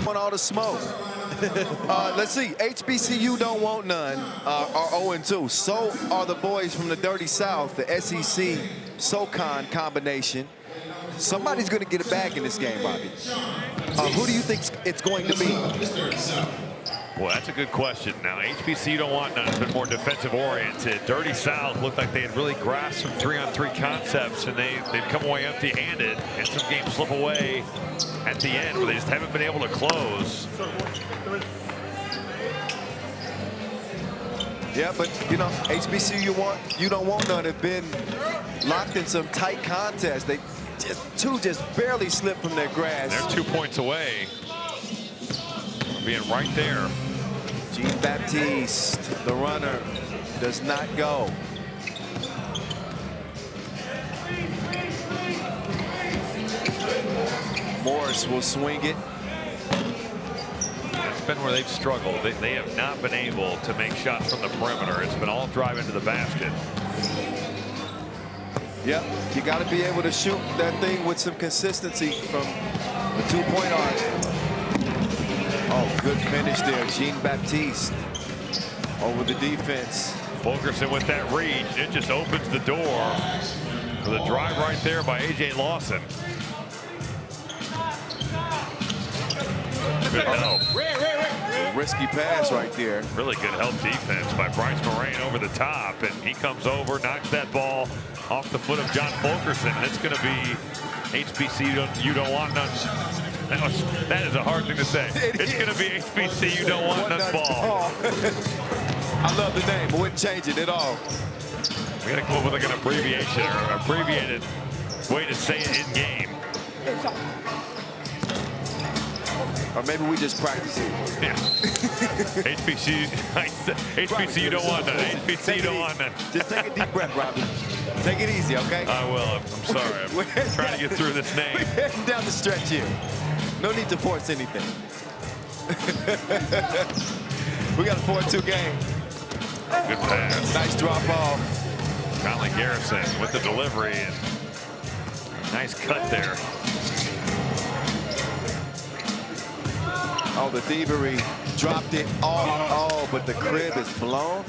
Want all the smoke. Let's see. HBCU don't want none. Are 0-2. So are the boys from the Dirty South, the SEC SOCON combination. Somebody's going to get it back in this game, Bobby. Who do you think it's going to be? Well, that's a good question. Now, HBCU don't want none. It's been more defensive-oriented. Dirty South looked like they had really grasped some 3-on-3 concepts, and they've come away empty-handed. And some games slip away at the end where they just haven't been able to close. Yeah, but, you know, HBCU you don't want none have been locked in some tight contests. They just barely slipped from their grasp. They're 2 points away from being right there. Jean-Baptiste, the runner, does not go. Morris will swing it. That's been where they've struggled. They have not been able to make shots from the perimeter. It's been all drive into the basket. Yep, you got to be able to shoot that thing with some consistency from the two-point arc. Oh, good finish there, Jean-Baptiste over the defense. Fulkerson with that reach, it just opens the door for the drive right there by A.J. Lawson. Good help. Risky pass right there. Really good help defense by Bryce Moraine over the top, and he comes over, knocks that ball off the foot of John Fulkerson. And it's going to be HBC, you don't want none. That is a hard thing to say. It's going to be HBC, you don't want none ball. I love the name, but wouldn't change it at all. We got to come up with like an abbreviation or abbreviated way to say it in game. Or maybe we just practice it. Yeah. HBC, you don't want none. HBC, you don't want none. Just take a deep breath, Robbie. Take it easy, okay? I will. I'm sorry. I'm trying to get through this name. We're heading down the stretch here. No need to force anything. We got a 4-2 game. Good pass. Nice drop off. Conley Garrison with the delivery. And nice cut there. Oh, the thievery dropped it off. Oh, but the crib is blown.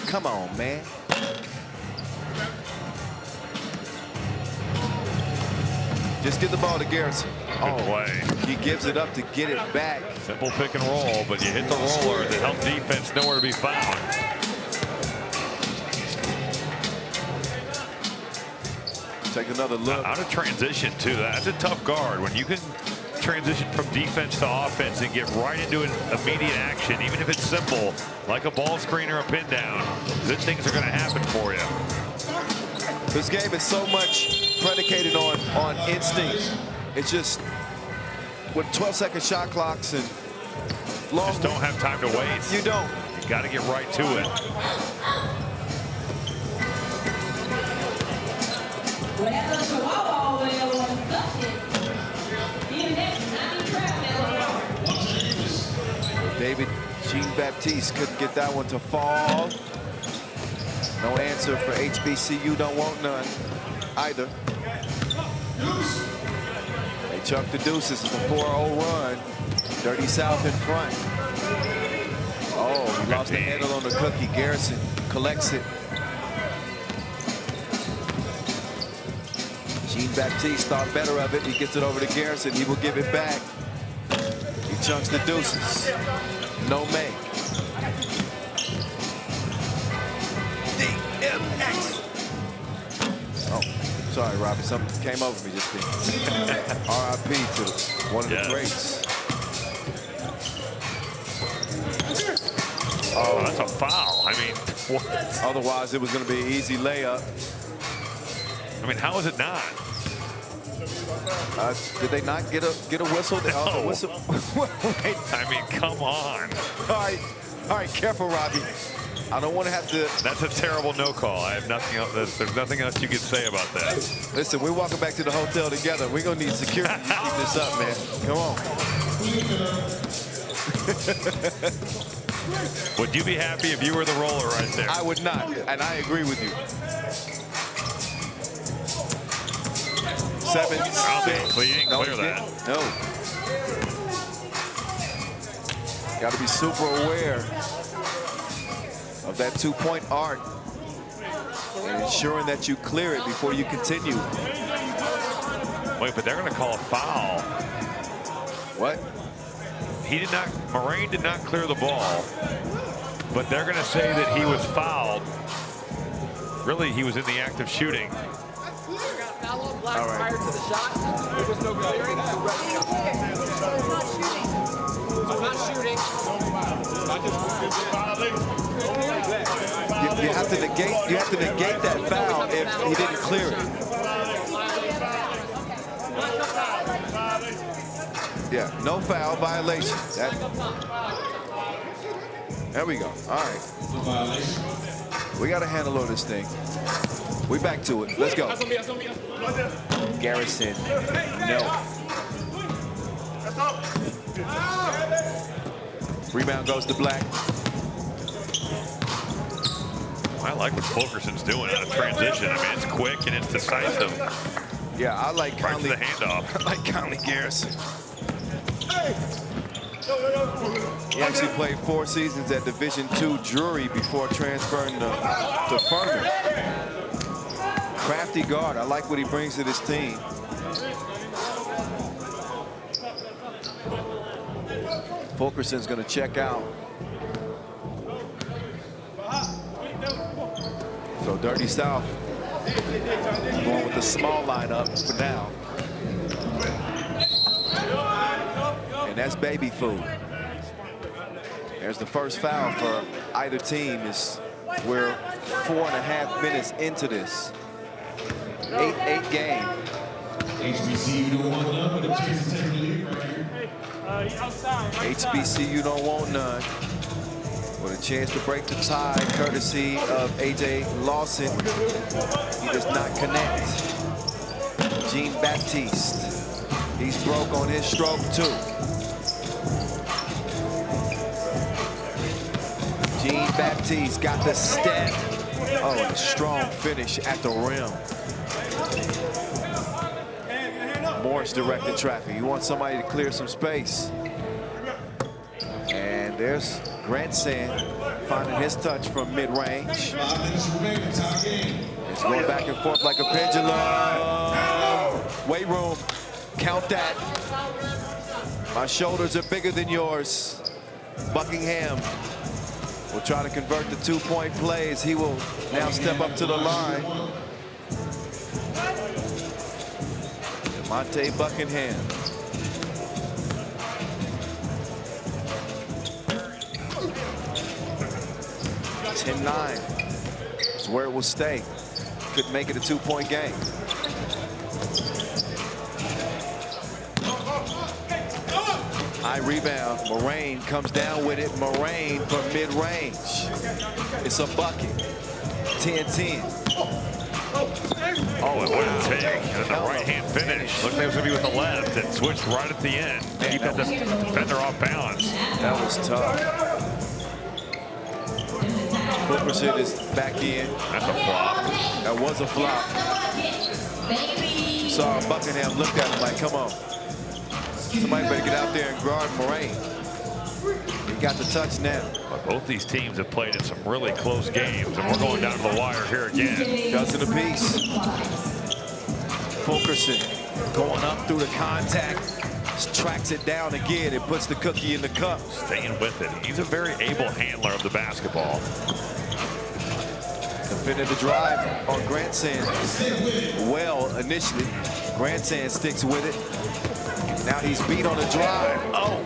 Come on, man. Just get the ball to Garrison. Good play. He gives it up to get it back. Simple pick and roll, but you hit the roller. The help defense nowhere to be found. Take another look. Out of transition, too. That's a tough guard. When you can transition from defense to offense and get right into an immediate action, even if it's simple, like a ball screen or a pin down, good things are going to happen for you. This game is so much predicated on instinct. It's just with 12-second shot clocks and long. Just don't have time to waste. You don't. You got to get right to it. David Jean-Baptiste couldn't get that one to fall. No answer for HBCU, don't want none either. They chuck the deuces. It's a 4-0 run. Dirty South in front. Oh, he lost the handle on the cookie. Garrison collects it. Jean-Baptiste thought better of it. He gets it over to Garrison. He will give it back. He chunks the deuces. No make. DMX. Oh, sorry, Robbie. Something came over me just then. RIP to one of the greats. Oh, that's a foul. I mean, what? Otherwise, it was going to be an easy layup. I mean, how is it not? Did they not get a whistle? No. Whistle? I mean, come on. All right, careful, Robbie. I don't want to have to. That's a terrible no call. I have nothing else. There's nothing else you can say about that. Listen, we're walking back to the hotel together. We're gonna need security to keep this up, man. Come on. Would you be happy if you were the roller right there? I would not, and I agree with you. 7, 6. You didn't clear that. No. Got to be super aware of that two-point arc and ensuring that you clear it before you continue. Wait, but they're going to call a foul. What? He did not, Moraine did not clear the ball, but they're going to say that he was fouled. Really, he was in the act of shooting. All right. Prior to the shot, there was no clearing. I'm not shooting. You have to negate that foul if he didn't clear it. Yeah, no foul violation. There we go. All right. We got to handle this thing. We back to it. Let's go. Garrison. No. Rebound goes to Black. I like what Fulkerson's doing out of transition. I mean, it's quick and it's decisive. Yeah, I like Right to Conley. the handoff. I like Conley Garrison. He actually played 4 seasons at Division II Drury before transferring to Furman. Crafty guard. I like what he brings to this team. Fulkerson's going to check out. So Dirty South going with the small lineup for now. And that's baby food. There's the first foul for either team. We're 4.5 minutes into this 8-8 game. HBCU don't want none, but a chance to take the lead right here. HBCU don't want none. With a chance to break the tie, courtesy of A.J. Lawson. He does not connect. Jean Baptiste. He's broke on his stroke, too. Jean Baptiste got the step. Oh, and a strong finish at the rim. Morris directing traffic. You want somebody to clear some space. And there's Grandson finding his touch from mid-range. 5 minutes remaining, tie game. It's going back and forth like a pendulum. Weight room. Count that. My shoulders are bigger than yours. Buckingham will try to convert the two-point plays. He will now step up to the line. Monte Buckingham. (10-9) is where it will stay. Could make it a two-point game. High rebound. Moraine comes down with it. Moraine from mid-range. It's a bucket. 10-10. Oh, it wouldn't take. And the right-hand finish. Looked like it was going to be with the left and switched right at the end. Keep the defender off balance. That was tough. Fulkerson is back in. That's a flop. That was a flop. Saw Buckingham looked at him like, come on. Somebody better get out there and guard Moraine. He got the touch now. But both these teams have played in some really close games, and we're going down to the wire here again. Dozen apiece. Fulkerson going up through the contact. Tracks it down again. It puts the cookie in the cup. Staying with it. He's a very able handler of the basketball. Defended the drive on Grandson. Well, initially, Grandson sticks with it. Now he's beat on the drive. Oh!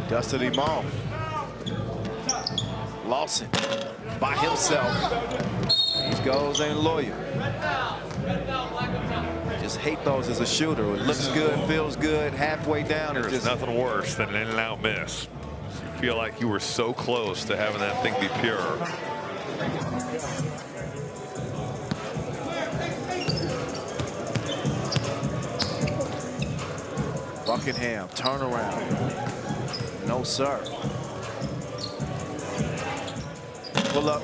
Dusted him off. Lawson by himself. He goes and lawyer. Just hate those as a shooter. It looks good, feels good, halfway down. There's just nothing worse than an in-and-out miss. You feel like you were so close to having that thing be pure. Buckingham, turnaround. No, sir. Pull up.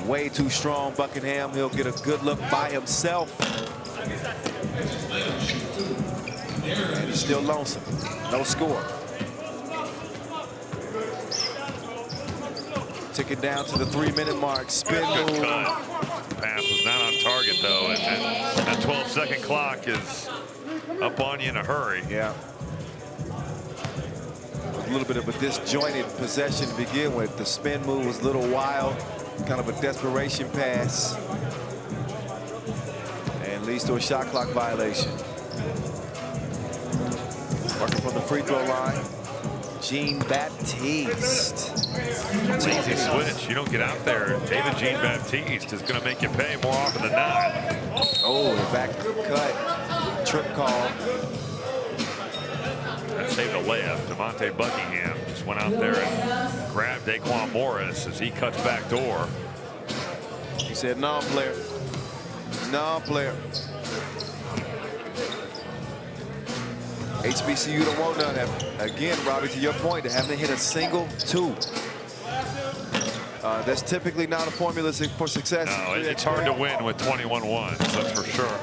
Way too strong, Buckingham. He'll get a good look by himself. And he's still lonesome. No score. Took it down to the 3-minute mark. Spin move. Pass was not on target, though. And that 12-second clock is up on you in a hurry. Yeah. A little bit of a disjointed possession to begin with. The spin move was a little wild. Kind of a desperation pass. And leads to a shot clock violation. Working from the free throw line. Jean-Baptiste. It's an easy switch. You don't get out there. David Jean-Baptiste is going to make you pay more often than not. Oh, back cut. Trip call. That saved a layup. DeMonte Buckingham just went out there and grabbed Daquan Morris as he cuts back door. He said, no, player. No, player. HBCU don't want none. Again, Robbie, to your point, they haven't hit a single two. That's typically not a formula for success. No, it's hard to win with 21-1, that's for sure.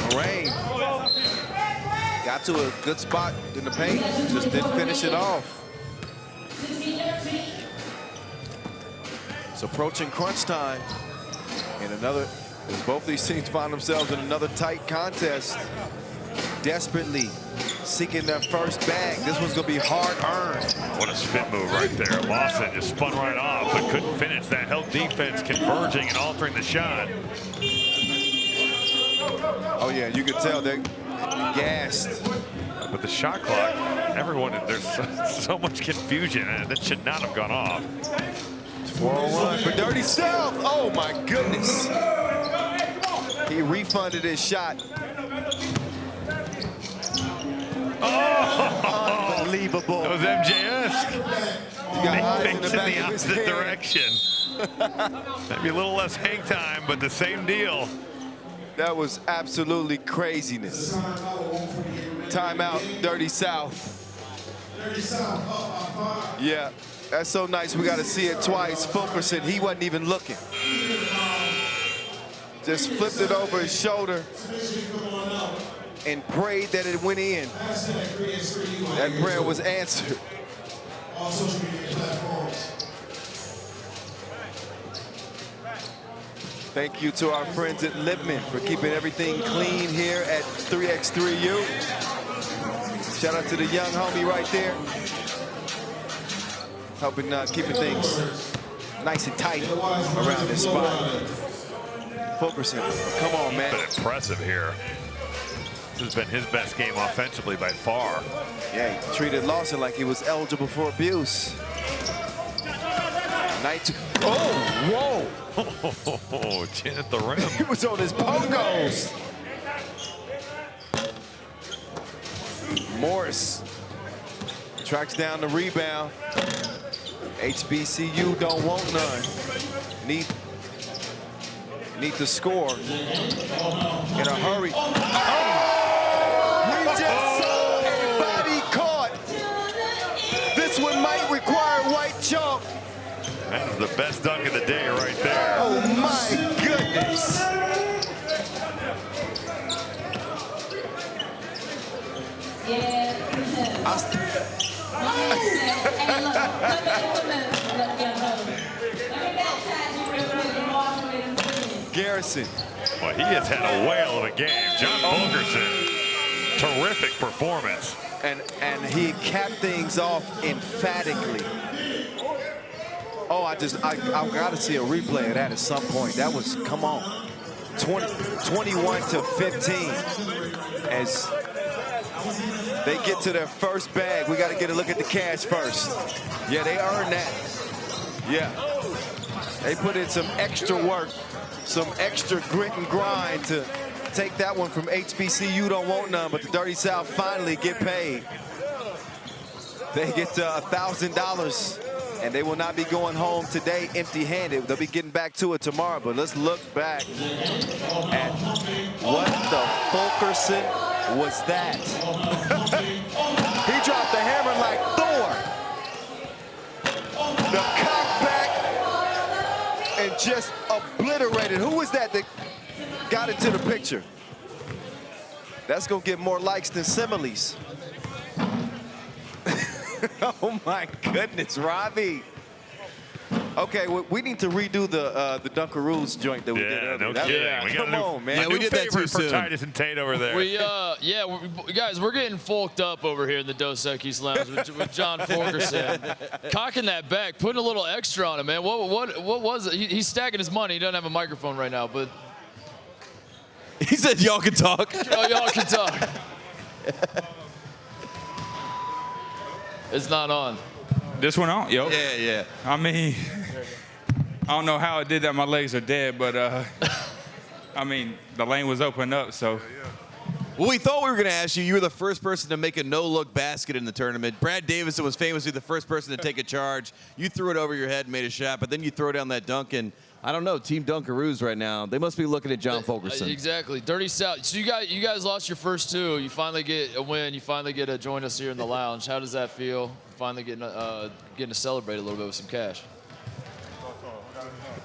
Moraine got to a good spot in the paint, just didn't finish it off. It's approaching crunch time. And another, as both these teams find themselves in another tight contest, desperately seeking their first bag. This one's going to be hard-earned. What a spin move right there. Lawson just spun right off, but couldn't finish. That helped defense converging and altering the shot. Oh, yeah, you could tell they're gassed. But the shot clock, everyone, there's so much confusion. That should not have gone off. 4-1 for Dirty South. Oh, my goodness. He refunded his shot. Oh, unbelievable. That was MJS. He got eyes in the back the of his opposite head. direction. Maybe a little less hang time, but the same deal. That was absolutely craziness. Timeout, Dirty South. Yeah, that's so nice. We got to see it twice. Fulkerson, he wasn't even looking. Just flipped it over his shoulder and prayed that it went in. That prayer was answered. Thank you to our friends at Lipman for keeping everything clean here at 3x3U. Shout out to the young homie right there. Helping keeping things nice and tight around this spot. Fulkerson, come on, man. Been impressive here. This has been his best game offensively by far. Yeah, he treated Lawson like he was eligible for abuse. Oh, whoa. Oh, chin at the rim. He was on his pogos. Morris tracks down the rebound. HBCU don't want none. Need to score in a hurry. Oh! We just saw everybody caught. This one might require white chalk. That is the best dunk of the day right there. Oh my goodness. Garrison. Well, he has had a whale of a game. John Fulkerson, terrific performance. And he capped things off emphatically. Oh, I got to see a replay of that at some point. That was, come on, 21 to 15. As they get to their first bag, we got to get a look at the cash first. Yeah, they earned that. Yeah, they put in some extra work, some extra grit and grind to take that one from HBCU don't want none, but the Dirty South finally get paid. They get $1,000. And they will not be going home today empty-handed. They'll be getting back to it tomorrow. But let's look back at what the Fulkerson was that. He dropped the hammer like Thor. The cock back and just obliterated. Who was that got into the picture? That's going to get more likes than similes. Oh, my goodness, Robbie. Okay, we need to redo the Dunkaroos joint that we did earlier. No kidding. We got Come on, man. Yeah, we did that too for soon. Titus and Tate over there. Guys, we're getting folked up over here in the Dos Equis Lounge with John Fulkerson. Cocking that back, putting a little extra on it, man. What was it? He's stacking his money. He doesn't have a microphone right now, but He said y'all can talk. y'all can talk. It's not on. This one on? Yo. Yeah. I mean, I don't know how it did that. My legs are dead, but I mean, the lane was opened up, so. Well, we thought we were going to ask you. You were the first person to make a no-look basket in the tournament. Brad Davison was famously the first person to take a charge. You threw it over your head and made a shot, but then you throw down that dunk, and I don't know, Team Dunkaroos right now, they must be looking at John Fulkerson. Exactly. Dirty South. So you guys lost your first two. You finally get a win. You finally get to join us here in the lounge. How does that feel? Finally getting to celebrate a little bit with some cash.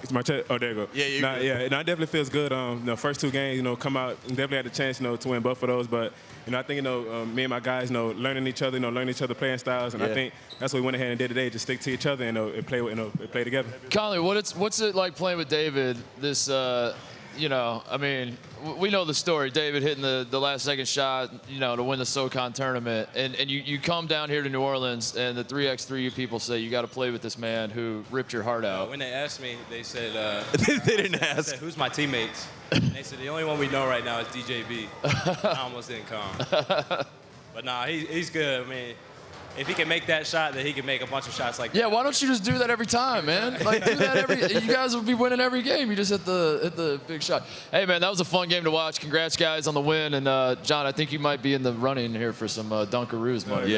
It's my chest. Oh, there you go. Yeah, it definitely feels good. The first two games, come out and definitely had the chance, to win both of those. But, I think, me and my guys, learning each other, learning each other playing styles, and I think that's what we went ahead and did today, just stick to each other and play, play together. Conley, what's it like playing with David? This, I mean, we know the story. David hitting the last second shot, to win the SOCON tournament, and you come down here to New Orleans, and the 3x3 people say you got to play with this man who ripped your heart out. When they asked me, they said, they didn't ask. said, who's my teammates? And they said, the only one we know right now is DJB. I almost didn't come. But nah, he's good. I mean, if he can make that shot, then he can make a bunch of shots like that. Yeah, why don't you just do that every time, man? Like, do that you guys will be winning every game. You just hit the big shot. Hey, man, that was a fun game to watch. Congrats, guys, on the win. And, John, I think you might be in the running here for some Dunkaroos money.